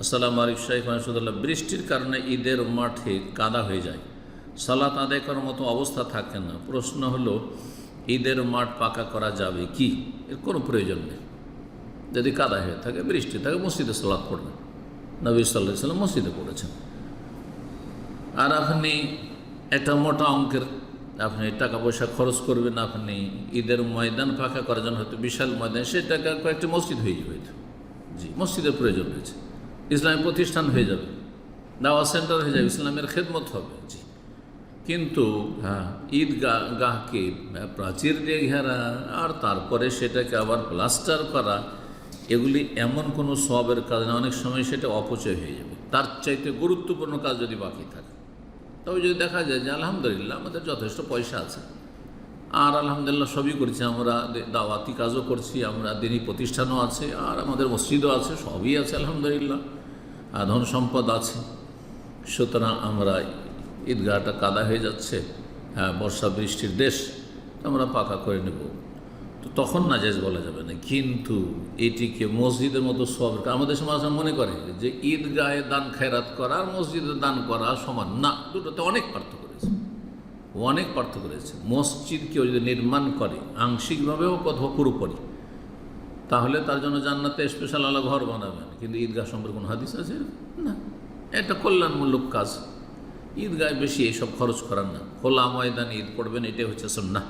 আসসালামু আলাইকুম শাইখ মাসুদুল্লাহ। বৃষ্টির কারণে ঈদের মাঠে কাদা হয়ে যায়, সালাত আদায় করার মতো অবস্থা থাকে না। প্রশ্ন হলো, ঈদের মাঠ পাকা করা যাবে কি? এর কোনো প্রয়োজন নেই। যদি কাদা হয়ে থাকে, বৃষ্টি থাকে, মসজিদে সালাত পড়বেন। নবী সাল্লাল্লাহু আলাইহি ওয়াসাল্লাম মসজিদে পড়েছেন। আর আপনি একটা মোটা অঙ্কের আপনি টাকা পয়সা খরচ করবেন, আপনি ঈদের ময়দান পাকা করার জন্য হয়তো বিশাল ময়দান, সে টাকা কয়েকটি মসজিদ হয়ে যাবে। জি, মসজিদের প্রয়োজন রয়েছে, ইসলামী প্রতিষ্ঠান হয়ে যাবে, দাওয়া সেন্টার হয়ে যাবে, ইসলামের খেদমত হবে। জি, কিন্তু হ্যাঁ, ঈদগাহকে প্রাচীর দিয়ে ঘেরা আর তারপরে সেটাকে আবার প্লাস্টার করা, এগুলি এমন কোনো সওয়াবের কাজ না। অনেক সময় সেটা অপচয় হয়ে যাবে। তার চাইতে গুরুত্বপূর্ণ কাজ যদি বাকি থাকে, তবে যদি দেখা যায় যে আলহামদুলিল্লাহ আমাদের যথেষ্ট পয়সা আছে, আর আলহামদুলিল্লাহ সবই করছি, আমরা দাওয়াতি কাজও করছি, আমরা দিনী প্রতিষ্ঠানও আছে, আর আমাদের মসজিদও আছে, সবই আছে আলহামদুলিল্লাহ, ধন সম্পদ আছে, সুতরাং আমরা ঈদগাহটা কাদা হয়ে যাচ্ছে, হ্যাঁ বর্ষা বৃষ্টির দেশ, আমরা পাকা করে নেব, তো তখন নাজায়েজ বলা যাবে না। কিন্তু এটিকে মসজিদের মতো সব আমাদের সমাজ মনে করে যে ঈদগাহে দান খেরাত করা আর মসজিদে দান করা সমান না, দুটোতে অনেক পার্থক্য রয়েছে, অনেক পার্থক্য রয়েছে। মসজিদ কেউ যদি নির্মাণ করে আংশিকভাবে হোক অথবা পুরোপুরি, তাহলে তার জন্য জান্নাতে স্পেশাল আলাদা ঘর বানাবেন। কিন্তু ঈদগাহ সম্পর্কে কোনো হাদিস আছে না। এটা কল্যাণমূলক কাজ, ঈদগাহে বেশি এইসব খরচ করার না। খোলা ময়দানে ঈদ পড়বেন, এটাই হচ্ছে সুন্নাহ।